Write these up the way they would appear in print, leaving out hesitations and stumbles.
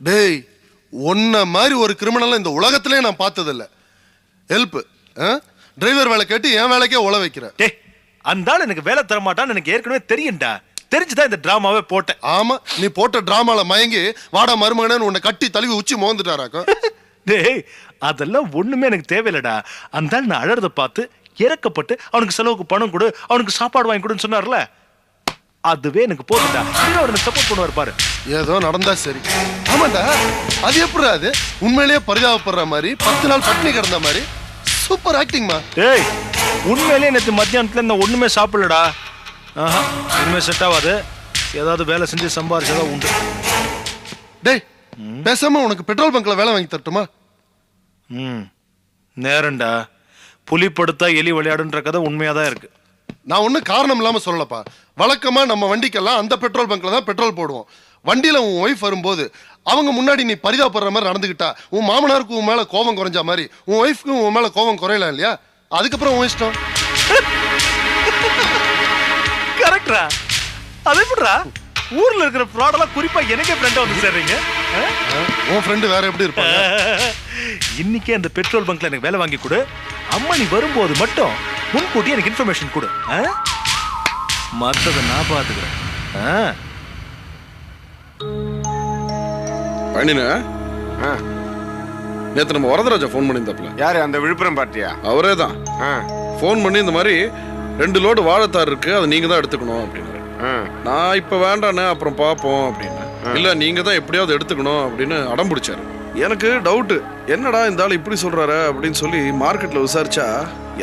டேய், உன்ன மாதிரி ஒரு கிரிமினல் இந்த உலகத்திலே நான் பார்த்ததில்ல. ஹெல்ப் டிரைவர் வேலை கேட்டு என் வேலைக்கே உழ வைக்கிற. டேய், அந்த ஆள் எனக்கு வேலை தர மாட்டான்னு எனக்கு ஏற்கனவே தெரியும்டா. தெரிஞ்சுதான் இந்த டிராமாவே போட்டேன். ஆமா, நீ போட்ட டிராமால மயங்கி வாடா மருமகனு உன்னை கட்டி தழுவி உச்சி மோந்துட்டாராக்கும். டேய், அதெல்லாம் ஒண்ணுமே எனக்கு தேவையில்லடா. அந்த ஆள் நான் அழறத பார்த்து இறக்கப்பட்டு அவனுக்கு செலவுக்கு பணம் கொடு, அவனுக்கு சாப்பாடு வாங்கி கொடுன்னு சொன்னார்ல, அதுவே எனக்கு போதுடா. அவனுக்கு சப்போர்ட் பண்ணுவார் பாரு. ஏதோ நடந்தா சரி. ஆமாண்டா, அது எப்படி அது உண்மையிலேயே பரிதாபப்படுற மாதிரி 10 நாள் பட்டினி கிடந்த மாதிரி சூப்பர் ஆக்டிங்மா. டேய், உண்மையிலேயே நேற்று மத்தியானத்துல நான் ஒண்ணுமே சாப்பிடலடா. இனிமே செட் ஆகாது. ஏதாவது வேலை செஞ்சு சம்பாரிச்சதா உண்டு. டேய், பேசாம உனக்கு பெட்ரோல் பங்க்ல வேலை வாங்கி தரட்டுமா? நேரண்டா. புலி படுத்தா எலி விளையாடுன்ற கதை உண்மையாதான் இருக்கு. நான் ஒன்னும் காரணம் இல்லாம சொல்லலப்பா. வழக்கமா நம்ம வண்டிக்கெல்லாம் அந்த பெட்ரோல் பங்க்ல தான் பெட்ரோல் போடுவோம். வண்டியில உன் ஒய்ஃப் வரும்போது அவங்க முன்னாடி நீ பரிதாபப்படுற மாதிரி நடந்துக்கிட்டா உன் மாமனாருக்கு உன் மேல கோபம் குறைஞ்ச மாதிரி உன் ஒய்ஃப்க்கு உன் மேல கோபம் குறையலாம் இல்லையா? அதுக்கப்புறம் உன் இஷ்டம். கரெக்டா? அது எப்படிடா ஊர்ல இருக்கிற ஃப்ராடெல்லாம் குறிப்பா எனக்கே ஃப்ரெண்டா வந்து சேர்றீங்க? உன் ஃப்ரெண்டு வேற எப்படி இருப்பாங்க? இன்னைக்கே அந்த பெட்ரோல் பங்க்ல எனக்கு வேலை வாங்கி கொடு. அம்மா நீ வரும்போது மட்டும் முன்கூட்டி எனக்கு இன்ஃபர்மேஷன் கொடு. மற்றதை நான் பாத்துக்கிறேன். நேத்து நம்ம வரதராஜா போன் பண்ணியிருந்தாப்ல. யாரு? அந்த விழுப்புரம் பார்ட்டியா? அவரே தான். போன் பண்ணி இந்த மாதிரி 2 லோடு வாழைத்தார் இருக்கு, அதை நீங்க தான் எடுத்துக்கணும் அப்படின்னு. நான் இப்ப வேண்டானே, அப்புறம் பாப்போம் அப்படின்னு. இல்ல நீங்க தான் எப்படியாவது எடுத்துக்கணும் அப்படின்னு அடம் பிடிச்சாரு. எனக்கு டவுட், என்னடா இந்த ஆள் இப்படி சொல்றாரு அப்படின்னு சொல்லி மார்க்கெட்ல விசாரிச்சா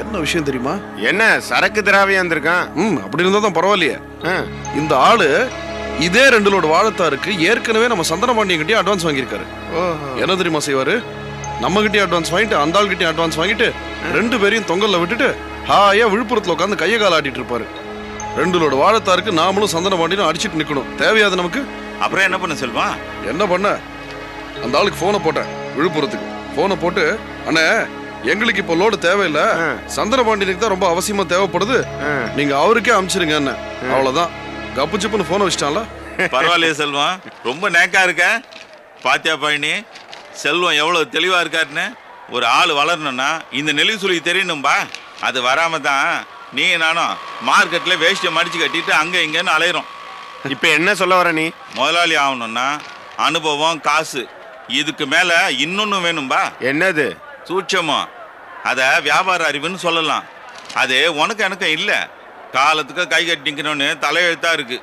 என்ன விஷயம் தெரியுமா? என்ன சரக்கு திராவியா இருந்திருக்கான்? அப்படி இருந்தா தான் பரவாயில்லையே. இந்த ஆளு இதே 2 லோடு வாழைத்தாருக்கு ஏற்கனவே நம்ம சந்தனபாண்டியன் கிட்டே அட்வான்ஸ் வாங்கியிருக்காரு. என்ன தெரியுமா செய்வாரு? நம்ம கிட்டே அட்வான்ஸ் வாங்கிட்டு அந்த ஆள் கிட்டே அட்வான்ஸ் வாங்கிட்டு 2 பேரையும் தொங்கல்ல விட்டுட்டு ஹாயா விழுப்புரத்துல உட்காந்து கையை கால ஆட்டிட்டு இருப்பாரு. 2 லோடு வாழைத்தாருக்கு நாமளும் சந்தனபாண்டியனும் அடிச்சுட்டு நிக்கணும். தேவையாது நமக்கு. அப்புறம் என்ன பண்ண செல்வா? என்ன பண்ண, அந்த ஆளுக்கு போனை போட்டேன். விழுப்புரத்துக்கு போனை போட்டு, அண்ணே எங்களுக்கு இப்போ லோடு தேவையில்லை, சந்தனபாண்டியனுக்கு தான் ரொம்ப அவசியமா தேவைப்படுது, நீங்க அவருக்கே அனுப்பிச்சிருங்க என்ன. அவ்வளவுதான். கப்பு சிப்புன்னு போனை வச்சிட்டான்ல. பரவாயில்லையே செல்வம், ரொம்ப நேக்கா இருக்க. பாத்தியா பழனி, செல்வம் எவ்வளவு தெளிவா இருக்காருன்னு. ஒரு ஆள் வளரணும்னா இந்த நெளிவு சுழி தெரியணும்பா. அது வராம தான் நீ நானும் மார்க்கெட்ல வேஷ்டியை மடிச்சு கட்டிட்டு அங்க இங்கன்னு அலையிறோம். இப்ப என்ன சொல்ல வர நீ? முதலாளி ஆகணும்னா அனுபவம், காசு, இதுக்கு மேல இன்னொன்னு வேணும்பா. என்னது? சூட்சமோ. அத வியாபார அறிவுன்னு சொல்லலாம். அது உனக்கு எனக்கு இல்ல. காலத்துக்கு கை கட்டி நிக்கணும்னு தலையெழுத்தா இருக்கு.